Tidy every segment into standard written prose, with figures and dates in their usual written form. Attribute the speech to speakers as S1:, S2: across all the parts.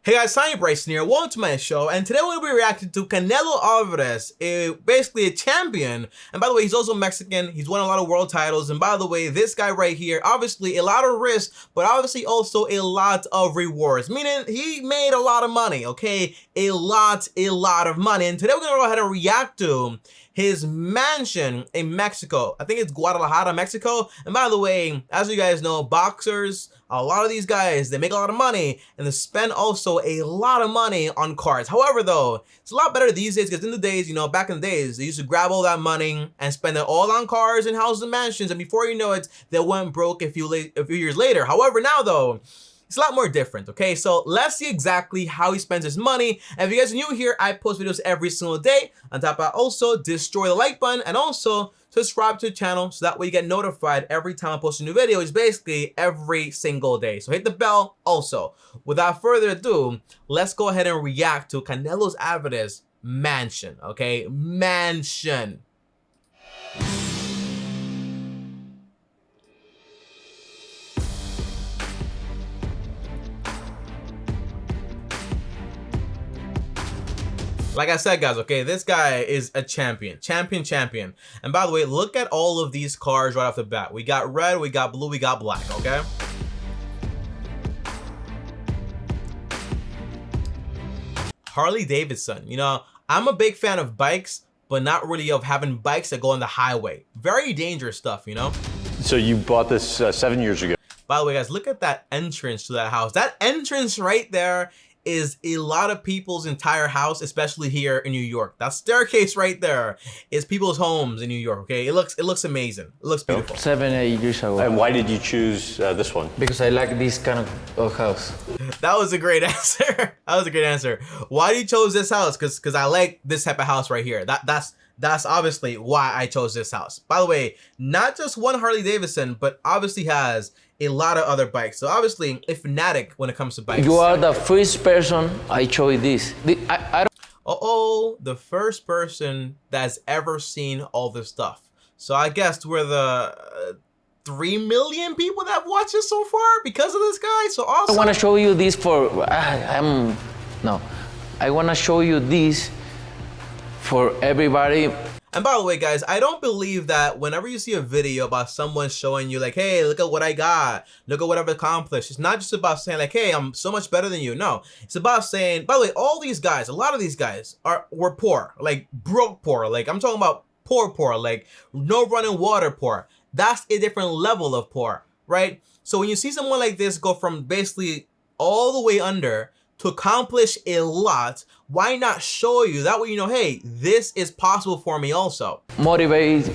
S1: Hey guys, Simon Bryson here, welcome to my show, and today we're going to be reacting to Canelo Alvarez, basically a champion, and by the way, he's also Mexican, he's won a lot of world titles, and by the way, this guy right here, obviously a lot of risk, but obviously also a lot of rewards, meaning he made a lot of money, okay, a lot of money, and today we're going to go ahead and react to his mansion in Mexico. I think it's Guadalajara, Mexico, and by the way, as you guys know, boxers, a lot of these guys, they make a lot of money and they spend also a lot of money on cars. However, though, it's a lot better these days because in the days, back in the days, they used to grab all that money and spend it all on cars and houses and mansions. And before you know it, they went broke a few years later. However, now though, it's a lot more different, okay? So let's see exactly how he spends his money. And if you guys are new here, I post videos every single day. On top of that, also destroy the like button and also subscribe to the channel so that way you get notified every time I post a new video. It's basically every single day. So hit the bell also. Without further ado, let's go ahead and react to Canelo Alvarez mansion, okay? Mansion. Like I said, guys, okay, this guy is a champion. And by the way, look at all of these cars right off the bat. We got red, we got blue, we got black, okay? Harley Davidson. I'm a big fan of bikes, but not really of having bikes that go on the highway. Very dangerous stuff,
S2: So you bought this 7 years ago.
S1: By the way, guys, look at that entrance to that house. That entrance right there is a lot of people's entire house, especially here in New York. That staircase right there is people's homes in New York, okay? It looks amazing. It looks beautiful.
S3: 7, 8 years ago.
S2: And why did you choose this one?
S3: Because I like this kind of house.
S1: That was a great answer. That was a great answer. Why do you chose this house? Because I like this type of house right here. That's obviously why I chose this house. By the way, not just one Harley Davidson, but obviously has a lot of other bikes. So obviously a fanatic when it comes to bikes.
S3: You are the first person I chose this. I don't...
S1: The first person that's ever seen all this stuff. So I guess we're the 3 million people that have watched it so far because of this guy. So awesome.
S3: I want to show you this for... I want to show you this for everybody.
S1: And by the way, guys, I don't believe that whenever you see a video about someone showing you like, hey, look at what I got, look at what I've accomplished, it's not just about saying like, hey, I'm so much better than you. No, it's about saying, by the way, all these guys, a lot of these guys were poor, like broke poor. Like I'm talking about poor, like no running water poor. That's a different level of poor, right? So when you see someone like this go from basically all the way under to accomplish a lot, why not show you? That way you know, hey, this is possible for me also.
S3: Motivate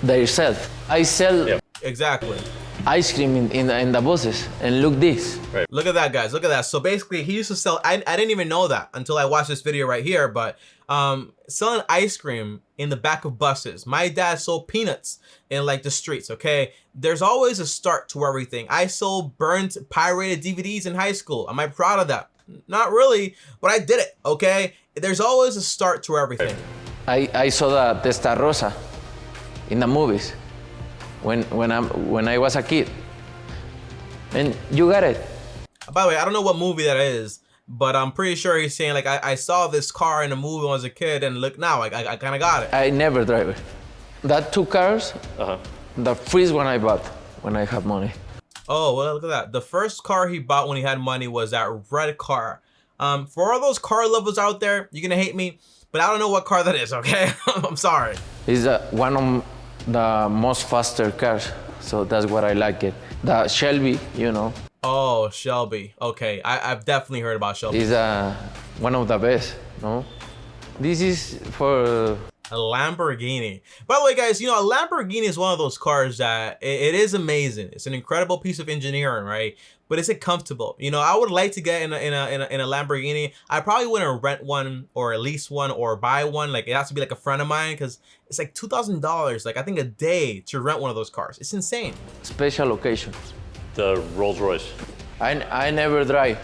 S3: themselves. I sell
S1: Exactly.
S3: ice cream in the buses, and look this.
S2: Right.
S1: Look at that, guys. Look at that. So basically, he used to sell, I didn't even know that until I watched this video right here, but selling ice cream in the back of buses. My dad sold peanuts in like the streets, okay? There's always a start to everything. I sold burnt pirated DVDs in high school. Am I proud of that? Not really, but I did it, okay? There's always a start to everything.
S3: I saw the Testarossa in the movies when I was a kid, and you got it.
S1: By the way, I don't know what movie that is, but I'm pretty sure he's saying like I saw this car in a movie when I was a kid, and look now, I kind of got it.
S3: I never drive it. That 2 cars, the first one I bought when I had money.
S1: Oh, well, look at that. The first car he bought when he had money was that red car. For all those car lovers out there, you're gonna hate me, but I don't know what car that is, okay? I'm sorry.
S3: It's one of the most faster cars, so that's what I like it. The Shelby,
S1: Oh, Shelby. Okay, I've definitely heard about Shelby.
S3: is one of the best, no? This is for...
S1: A Lamborghini. By the way, guys, a Lamborghini is one of those cars that it is amazing. It's an incredible piece of engineering, right? But is it comfortable? I would like to get in a Lamborghini. I probably wouldn't rent one or lease one or buy one. Like it has to be like a friend of mine because it's like $2,000. Like I think a day to rent one of those cars. It's insane.
S3: Special occasions.
S2: The Rolls Royce.
S3: I never drive.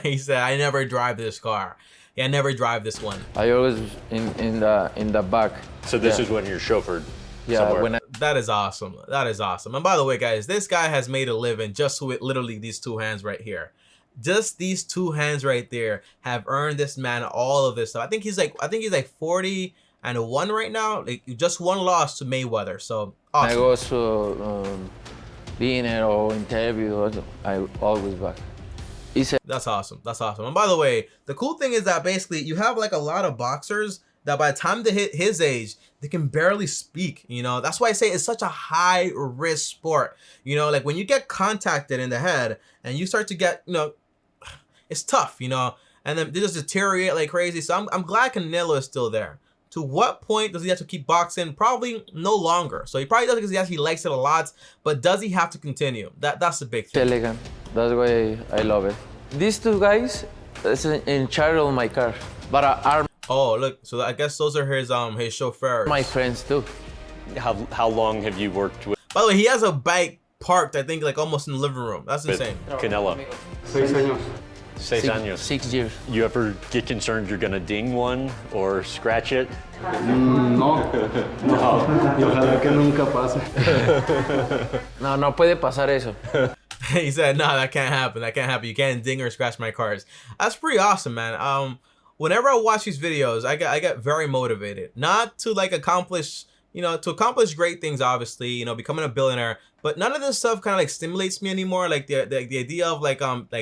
S1: He said, I never drive this car. Yeah, I never drive this one.
S3: I always in the back.
S2: So this is when you're chauffeured.
S3: Yeah,
S2: somewhere.
S3: when
S1: That is awesome. That is awesome. And by the way, guys, this guy has made a living just with literally these two hands right here. just these two hands right there have earned this man all of this stuff. I think he's like 40-1 right now. Like just one loss to Mayweather. So awesome.
S3: I go to dinner or interview, I always back.
S1: That's awesome. That's awesome. And by the way, the cool thing is that basically you have like a lot of boxers that by the time they hit his age, they can barely speak, you know. That's why I say it's such a high risk sport. You know, like when you get contacted in the head and you start to get, you know, it's tough, you know, and then they just deteriorate like crazy. So I'm glad Canelo is still there. To what point does he have to keep boxing? Probably no longer. So he probably does it because he likes it a lot, but does he have to continue? That's the big thing.
S3: It's elegant. That's why I love it. These two guys is in charge of my car, but are
S1: Oh, look. So I guess those are his chauffeurs.
S3: my friends too.
S2: How long have you worked with
S1: By the way, he has a bike parked, I think, like almost in the living room. That's insane.
S2: Canelo?
S4: 6 años.
S2: 6 años.
S3: 6 years.
S2: You ever get concerned you're gonna ding one or scratch it?
S4: No. Y ojalá que nunca pase.
S3: No puede pasar eso.
S1: He said, no, that can't happen. That can't happen. You can't ding or scratch my cars. That's pretty awesome, man. Whenever I watch these videos, I get very motivated. Not to like accomplish, you know, to accomplish great things, obviously, you know, becoming a billionaire. But none of this stuff kind of like stimulates me anymore. Like the idea of like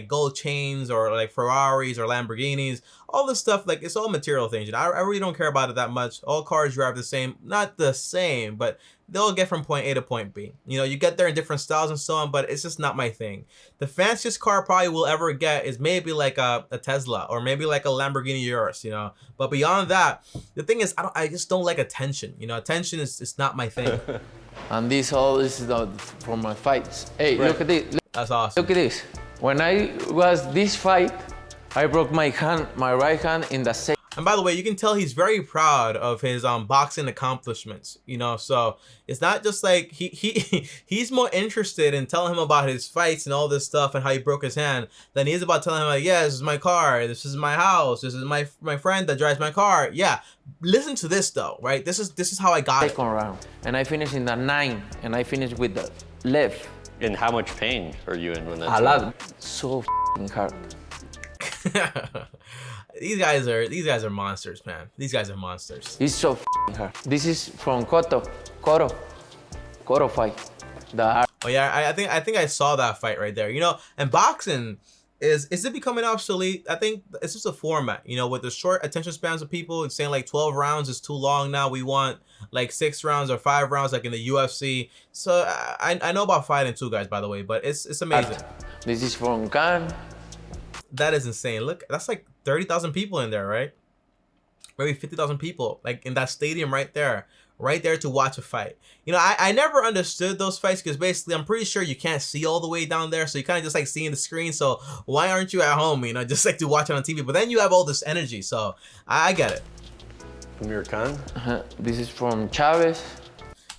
S1: gold chains or like Ferraris or Lamborghinis, all this stuff, like it's all material things. You know, I really don't care about it that much. All cars drive the same, not the same, but they'll get from point A to point B. You know, you get there in different styles and so on, but it's just not my thing. The fanciest car probably we'll ever get is maybe like a Tesla or maybe like a Lamborghini Urus, you know. But beyond that, the thing is, I just don't like attention. You know, attention is not my thing.
S3: And this is for my fights. Hey,
S1: Right.
S3: look at this.
S1: That's awesome.
S3: Look at this. When I was this fight, I broke my right hand in the same.
S1: And by the way, you can tell he's very proud of his boxing accomplishments, you know. So it's not just like he's more interested in telling him about his fights and all this stuff and how he broke his hand than he is about telling him like, yeah, this is my car, this is my house, this is my friend that drives my car. Yeah, listen to this though, right? This is how I got it.
S3: Second round, and I finished in the 9, and I finished with the left.
S2: And how much pain are you in when that's
S3: A lot. So f***ing hard.
S1: These guys are monsters, man. These guys are monsters.
S3: It's so f***ing hard. This is from Coro fight.
S1: Oh yeah, I think I saw that fight right there. You know, and boxing is it becoming obsolete? I think it's just a format. You know, with the short attention spans of people, it's saying like 12 rounds is too long now. We want like 6 rounds or 5 rounds, like in the UFC. So I know about fighting too, guys. By the way, but it's amazing.
S3: This is from Cannes.
S1: That is insane. Look, that's like 30,000 people in there, right? Maybe 50,000 people, like in that stadium right there to watch a fight. You know, I never understood those fights because basically I'm pretty sure you can't see all the way down there, so you kind of just like seeing the screen. So why aren't you at home? You know, just like to watch it on TV. But then you have all this energy, so I get it.
S2: Amir Khan?
S3: This is from Chavez.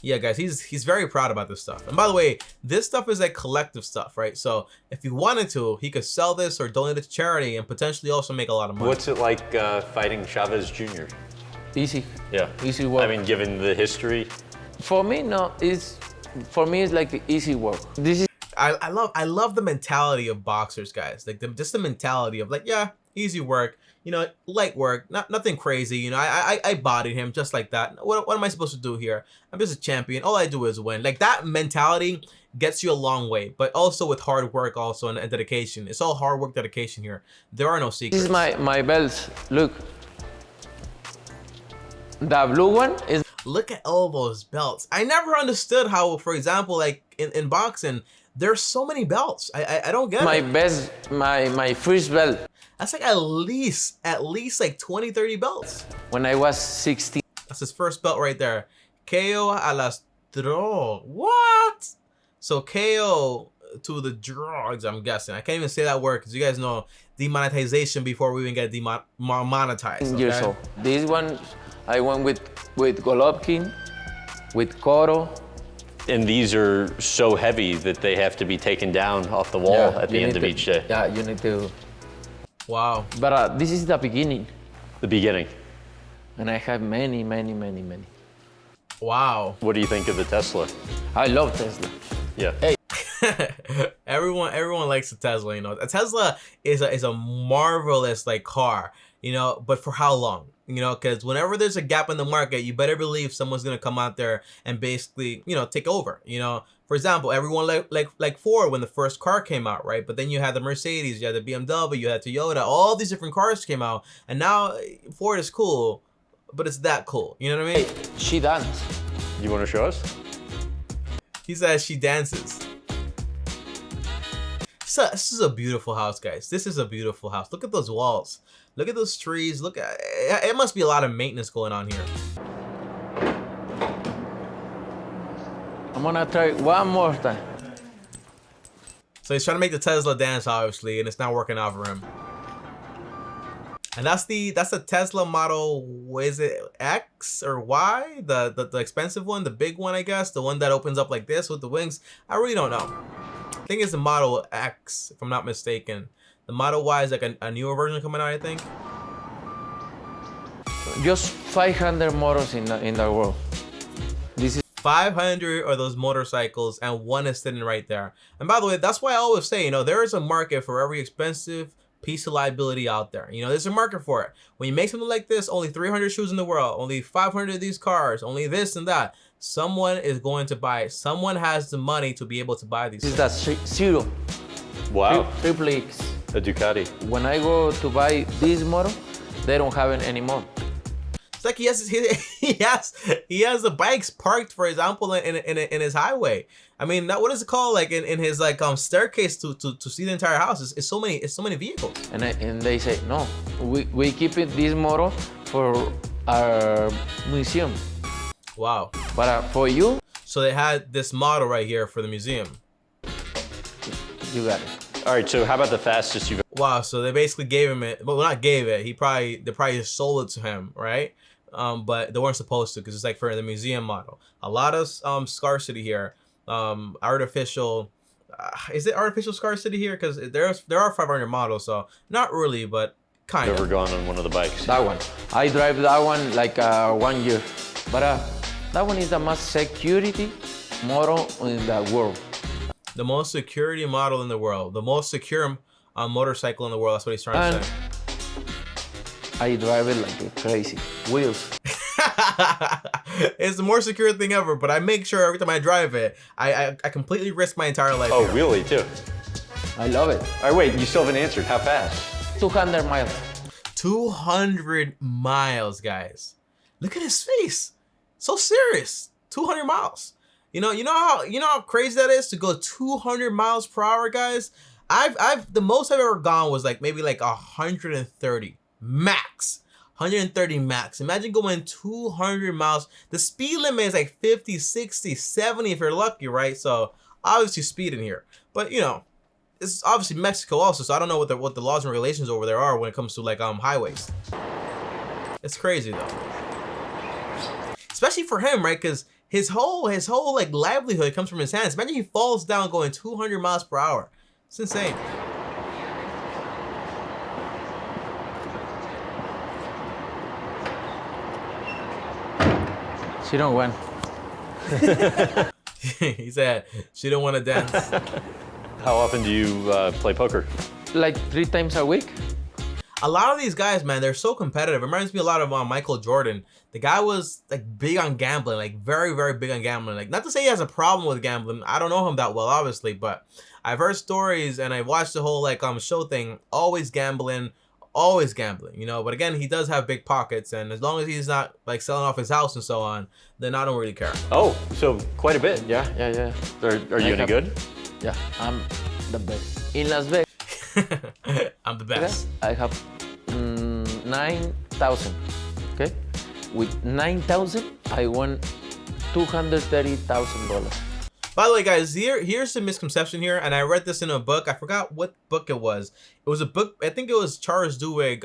S1: Yeah, guys, he's very proud about this stuff. And by the way, this stuff is like collective stuff, right? So if he wanted to, he could sell this or donate it to charity and potentially also make a lot of money.
S2: What's it like fighting Chavez Jr.?
S3: Easy.
S2: Yeah.
S3: Easy work.
S2: I mean, given the history.
S3: For me, no. It's like the easy work. This is.
S1: I love the mentality of boxers, guys. Like just the mentality of like, yeah, easy work, you know, light work, nothing crazy. You know, I bodied him just like that. What am I supposed to do here? I'm just a champion. All I do is win. Like that mentality gets you a long way, but also with hard work also and dedication. It's all hard work, dedication here. There are no secrets.
S3: This is my belts. Look. The blue one is.
S1: Look at all those belts. I never understood how, for example, like in boxing, there's so many belts. I don't get it.
S3: My first belt.
S1: That's like at least like 20, 30 belts.
S3: When I was 16.
S1: That's his first belt right there. KO a las drogas. What? So KO to the drugs, I'm guessing. I can't even say that word because you guys know demonetization before we even get monetized. Okay?
S3: Years old. This one, I went with Golovkin, with Coro.
S2: And these are so heavy that they have to be taken down off the wall at the end of each day.
S3: Yeah, you need to.
S1: Wow.
S3: But this is the beginning.
S2: The beginning.
S3: And I have many.
S1: Wow.
S2: What do you think of the Tesla?
S3: I love Tesla.
S2: Yeah.
S3: Hey.
S1: Everyone likes a Tesla. You know, a Tesla is a marvelous like car. You know, but for how long? You know, because whenever there's a gap in the market, you better believe someone's gonna come out there and basically, you know, take over. You know, for example, everyone like Ford when the first car came out, right? But then you had the Mercedes, you had the BMW, you had Toyota, all these different cars came out, and now Ford is cool, but it's that cool. You know what I mean?
S3: She dance.
S2: You want to show us?
S1: He says she dances. So, this is a beautiful house, guys. This is a beautiful house. Look at those walls. Look at those trees. Look at it. Must be a lot of maintenance going on here.
S3: I'm gonna try one more time.
S1: So he's trying to make the Tesla dance, obviously, and it's not working out for him. And that's the Tesla Model, what is it, X or Y? The expensive one, the big one, I guess, the one that opens up like this with the wings. I really don't know. I think it's the Model X, if I'm not mistaken. The Model Y is like a newer version coming out, I think.
S3: Just 500 models in the world. This is
S1: 500 are those motorcycles, and one is sitting right there. And by the way, that's why I always say, you know, there is a market for every expensive piece of liability out there. You know, there's a market for it. When you make something like this, only 300 shoes in the world, only 500 of these cars, only this and that, someone is going to buy it. Someone has the money to be able to buy these.
S3: is that zero.
S2: Wow.
S3: Triple X.
S2: A Ducati.
S3: When I go to buy this model, they don't have it anymore.
S1: It's like he has the bikes parked, for example, in his highway. I mean, what is it called? Like in his like staircase to see the entire house. It's so many vehicles.
S3: And they say no, we keep it this model for our museum.
S1: Wow.
S3: But for you,
S1: So they had this model right here for the museum.
S3: you got it.
S2: All right, so how about the fastest you've
S1: Wow. So they basically gave him it, well, not gave it. They probably just sold it to him, right? But they weren't supposed to because it's like for the museum model. A lot of scarcity here. Artificial. Is it artificial scarcity here? Because there are 500 models, so not really, but kind
S2: ever
S1: of.
S2: gone on one of the bikes?
S3: That one. I drive that one like 1 year. But that one is the most security model in the world.
S1: The most security model in the world. The most secure motorcycle in the world. That's what he's trying to say.
S3: I drive it like crazy. Wheels.
S1: It's the more secure thing ever, but I make sure every time I drive it, I completely risk my entire life.
S2: Oh,
S1: here.
S2: really, too?
S3: I love it.
S2: All right, wait, you still haven't answered. How fast?
S3: 200 miles.
S1: 200 miles, guys. Look at his face. So serious. 200 miles. You know how crazy that is to go 200 miles per hour, guys. The most I've ever gone was like maybe like 130 max. 130 max. Imagine going 200 miles. The speed limit is like 50, 60, 70 if you're lucky, right? So obviously speeding here. But you know, it's obviously Mexico also, so I don't know what the laws and regulations over there are when it comes to like highways. It's crazy though. Especially for him, right? Because his whole like livelihood comes from his hands. Imagine he falls down going 200 miles per hour. It's insane.
S3: She don't win.
S1: He said she don't want to dance.
S2: How often do you play poker?
S3: Like 3 times a week.
S1: A lot of these guys, man, they're so competitive. It reminds me a lot of Michael Jordan. The guy was like big on gambling, like very, very big on gambling. Like, not to say he has a problem with gambling. I don't know him that well, obviously, but I've heard stories and I watched the whole like show thing. Always gambling, you know. But again, he does have big pockets, and as long as he's not like selling off his house and so on, then I don't really care.
S2: Oh, so quite a bit.
S3: Yeah.
S2: Are you any good?
S3: Yeah, I'm the best. In Las Vegas,
S1: I'm the best.
S3: I have 9,000. Okay, with 9,000, I won $230,000.
S1: By the way, guys, here's the misconception here, and I read this in a book. I forgot what book it was. It was a book, I think it was Charles Duhigg,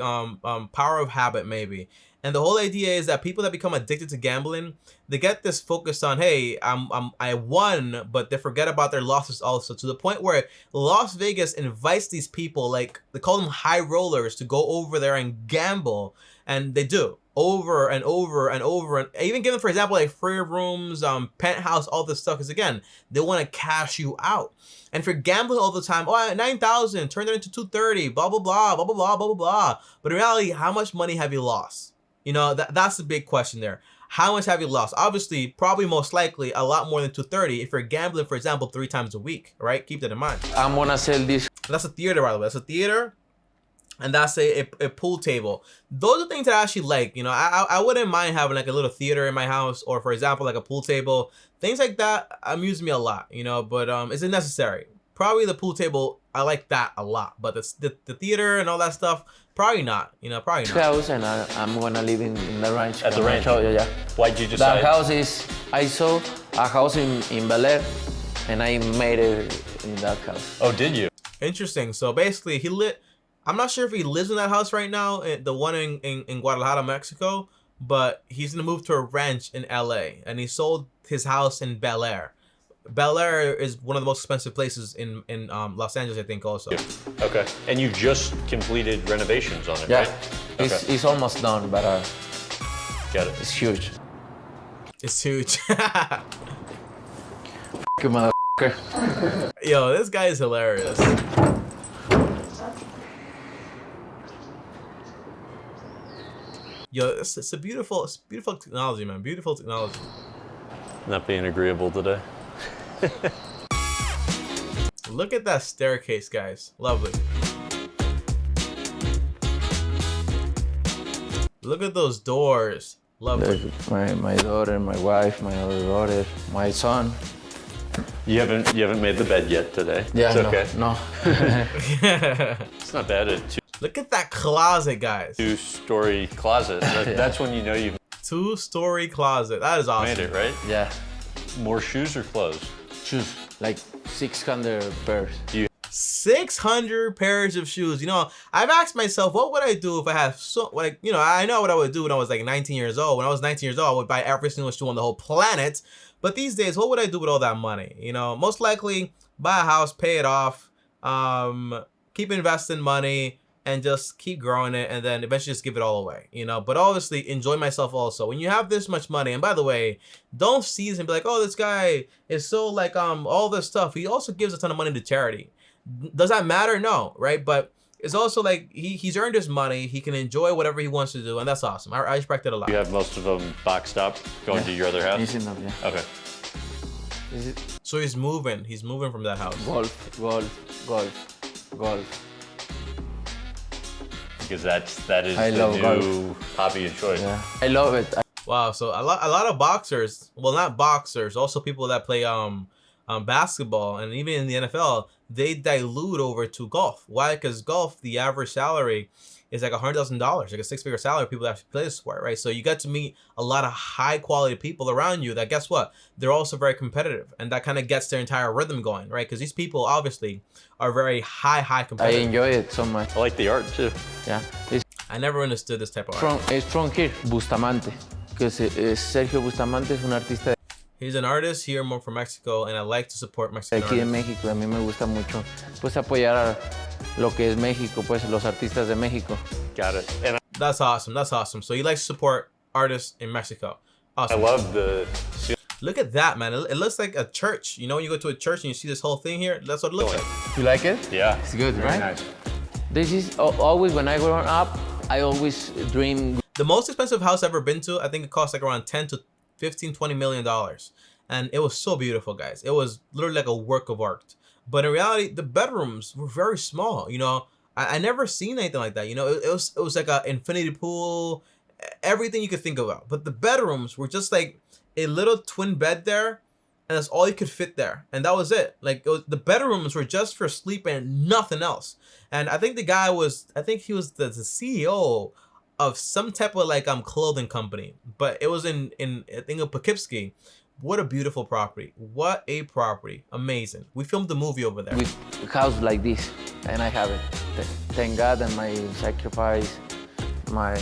S1: Power of Habit, maybe. And the whole idea is that people that become addicted to gambling, they get this focus on, hey, I won, but they forget about their losses also, to the point where Las Vegas invites these people, like they call them high rollers, to go over there and gamble, and they do. over and over and over, and even give them, for example, like free rooms, penthouse, all this stuff, because again, they want to cash you out. And if you're gambling all the time, oh, 9,000, turn it into 230, blah blah blah, blah blah blah, blah blah blah. But in reality, how much money have you lost? You know, that's the big question there. How much have you lost? Obviously, probably most likely a lot more than 230 if you're gambling, for example, 3 times a week, right? Keep that in mind.
S3: I'm gonna sell this.
S1: That's a theater, by the way. That's a theater. And that's a pool table. Those are things that I actually like. You know, I wouldn't mind having like a little theater in my house, or for example, like a pool table. Things like that amuse me a lot, you know, but is it necessary? Probably the pool table, I like that a lot. But the theater and all that stuff, probably not. You know, probably not.
S3: House, and I'm gonna live in the ranch.
S2: At the ranch?
S3: Yeah.
S2: Why'd you decide?
S3: The house is, I saw a house in Bel Air, and I made it in that house.
S2: Oh, did you?
S1: Interesting. So basically, I'm not sure if he lives in that house right now, the one in Guadalajara, Mexico, but he's gonna move to a ranch in LA, and he sold his house in Bel Air. Bel Air is one of the most expensive places in Los Angeles, I think, also.
S2: Okay. And you just completed renovations on it,
S3: Yeah,
S2: right?
S3: it's almost done, but
S2: Got it.
S3: it's huge.
S1: It's huge.
S3: You motherfucker.
S1: Yo, this guy is hilarious. Yo, it's beautiful technology, man. Beautiful technology.
S2: Not being agreeable today.
S1: Look at that staircase, guys. Lovely. Look at those doors. Lovely.
S3: My daughter, my wife, my other daughter, my son.
S2: You haven't made the bed yet today.
S3: Yeah,
S2: it's okay.
S3: No.
S2: It's not bad.
S1: Look at that closet, guys.
S2: 2-story closet. That's when you know you've
S1: 2-story closet. That is awesome.
S2: made it, right?
S3: Yeah.
S2: More shoes or clothes?
S3: Shoes, like 600 pairs.
S1: 600 pairs of shoes. You know, I've asked myself, what would I do if I had I know what I would do when I was like 19 years old. When I was 19 years old, I would buy every single shoe on the whole planet. But these days, what would I do with all that money? You know, most likely buy a house, pay it off, keep investing money, and just keep growing it, and then eventually just give it all away, you know. But obviously enjoy myself also. When you have this much money, and by the way, don't seize and be like, oh, this guy is so like all this stuff. He also gives a ton of money to charity. Does that matter? No, right? But it's also like he's earned his money. He can enjoy whatever he wants to do, and that's awesome. I respect it a lot.
S2: You have most of them boxed up, going to your other house?
S3: He's enough, yeah.
S2: Okay.
S1: So he's moving from that house.
S3: Golf.
S2: Because that is
S3: I
S2: the
S3: love
S2: new
S3: golf.
S2: hobby and choice.
S3: Yeah. I love it.
S1: Wow, so a lot of boxers, well, not boxers, also people that play basketball and even in the NFL, they dilute over to golf. Why? Because golf, the average salary is like $100,000, like a 6-figure salary. People that actually play the sport, right? So you get to meet a lot of high quality people around you that, guess what? They're also very competitive, and that kind of gets their entire rhythm going, right? Because these people obviously are very high competitive.
S3: I enjoy it so much.
S2: I like the art too.
S3: Yeah. It's
S1: I never understood this type of art.
S3: it's from here, Bustamante. Because Sergio Bustamante es un artista
S1: He's an artist here, more from Mexico, and I like to support
S3: de
S1: Mexican
S3: aquí de
S1: artists.
S3: México. A mí me gusta mucho pues apoyar a lo que es México, pues los artistas de México.
S2: Got it. And
S1: That's awesome. That's awesome. So you like to support artists in Mexico.
S2: I
S1: Awesome.
S2: love the
S1: Look at that, man. It looks like a church. You know, when you go to a church and you see this whole thing here, that's what it looks like.
S3: You like it?
S2: yeah.
S3: It's good,
S4: Very
S3: right?
S4: nice.
S3: This is always, when I grow up, I always dream.
S1: The most expensive house I've ever been to, I think it cost like around 10 to 15, $20 million. And it was so beautiful, guys. It was literally like a work of art. But in reality, the bedrooms were very small. You know, I never seen anything like that. You know, it was like an infinity pool, everything you could think about. But the bedrooms were just like a little twin bed there, and that's all you could fit there. And that was it. Like the bedrooms were just for sleep and nothing else. And I think the guy was, I think he was the CEO of some type of like clothing company. But it was in I think of Poughkeepsie. What a beautiful property. What a property. Amazing. We filmed the movie over there.
S3: With a house like this, and I have it. Thank God, and my sacrifice, my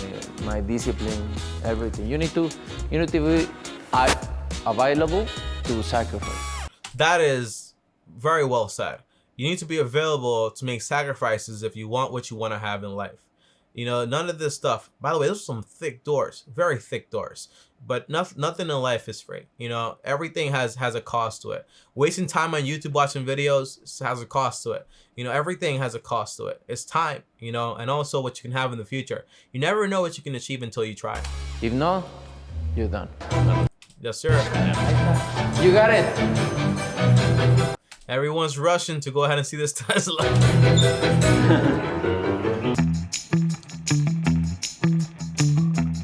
S3: discipline, everything. You need to be available to sacrifice.
S1: That is very well said. You need to be available to make sacrifices if you want what you want to have in life. You know, none of this stuff. By the way, those are some thick doors, very thick doors. But nothing in life is free. You know, everything has a cost to it. Wasting time on YouTube watching videos has a cost to it. You know, everything has a cost to it. It's time, you know, and also what you can have in the future. You never know what you can achieve until you try.
S3: If not, you're done.
S1: Yes, sir.
S3: You got it.
S1: Everyone's rushing to go ahead and see this Tesla.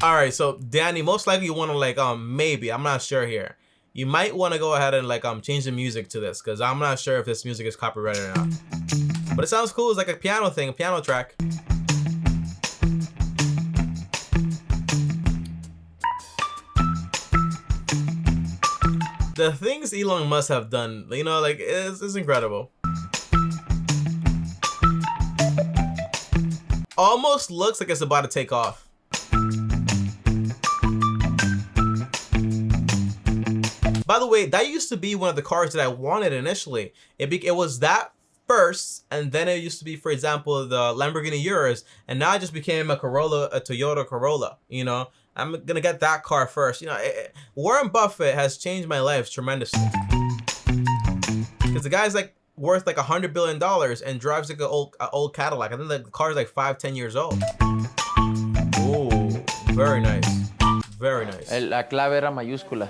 S1: All right, so Danny, most likely you want to like maybe, I'm not sure here. You might want to go ahead and like change the music to this, because I'm not sure if this music is copyrighted or not. But it sounds cool. It's like a piano thing, a piano track. The things Elon Musk have done, you know, like it's incredible. Almost looks like it's about to take off. By the way, that used to be one of the cars that I wanted initially. It was that first, and then it used to be, for example, the Lamborghini Urus, and now it just became a Toyota Corolla, you know? I'm gonna get that car first. You know, Warren Buffett has changed my life tremendously. Because the guy's like worth like $100 billion and drives like an old Cadillac. I think the car's like 5-10 years old. Ooh, very nice. Very nice.
S3: La clave era mayúscula.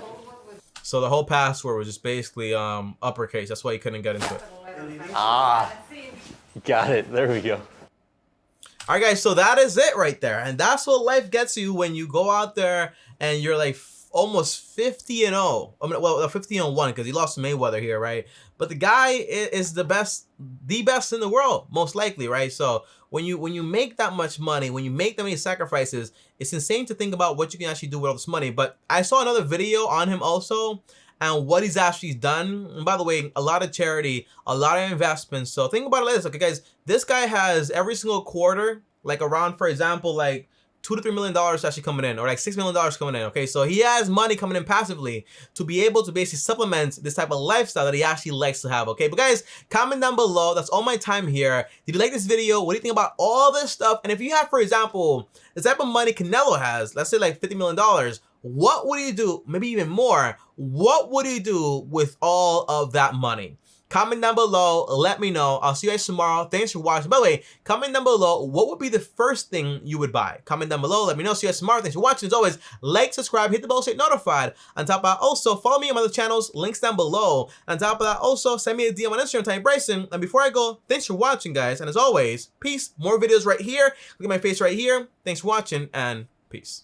S1: So the whole password was just basically uppercase. That's why you couldn't get into it.
S2: Ah, got it. There we go.
S1: All right, guys, so that is it right there. And that's what life gets you when you go out there and you're like almost 50-0. I mean, well, 50-1 because he lost to Mayweather here, right? But the guy is the best in the world, most likely, right? So when you make that much money, when you make that many sacrifices, it's insane to think about what you can actually do with all this money. But I saw another video on him also, and what he's actually done. And by the way, a lot of charity, a lot of investments. So think about it like this, okay, guys. This guy has every single quarter, like around, for example, like $2 to $3 million actually coming in, or like $6 million coming in. Okay, so he has money coming in passively to be able to basically supplement this type of lifestyle that he actually likes to have. Okay, but guys, comment down below. That's all my time here. Did you like this video? What do you think about all this stuff? And if you have, for example, the type of money Canelo has, let's say like $50 million, what would you do? Maybe even more. What would you do with all of that money? Comment down below, let me know. I'll see you guys tomorrow. Thanks for watching. By the way, comment down below, what would be the first thing you would buy? Comment down below, let me know. See you guys tomorrow. Thanks for watching. As always, like, subscribe, hit the bell so you're notified. On top of that, also follow me on my other channels, links down below. On top of that, also send me a DM on Instagram, type Bryson. And before I go, thanks for watching, guys. And as always, peace. More videos right here. Look at my face right here. Thanks for watching, and peace.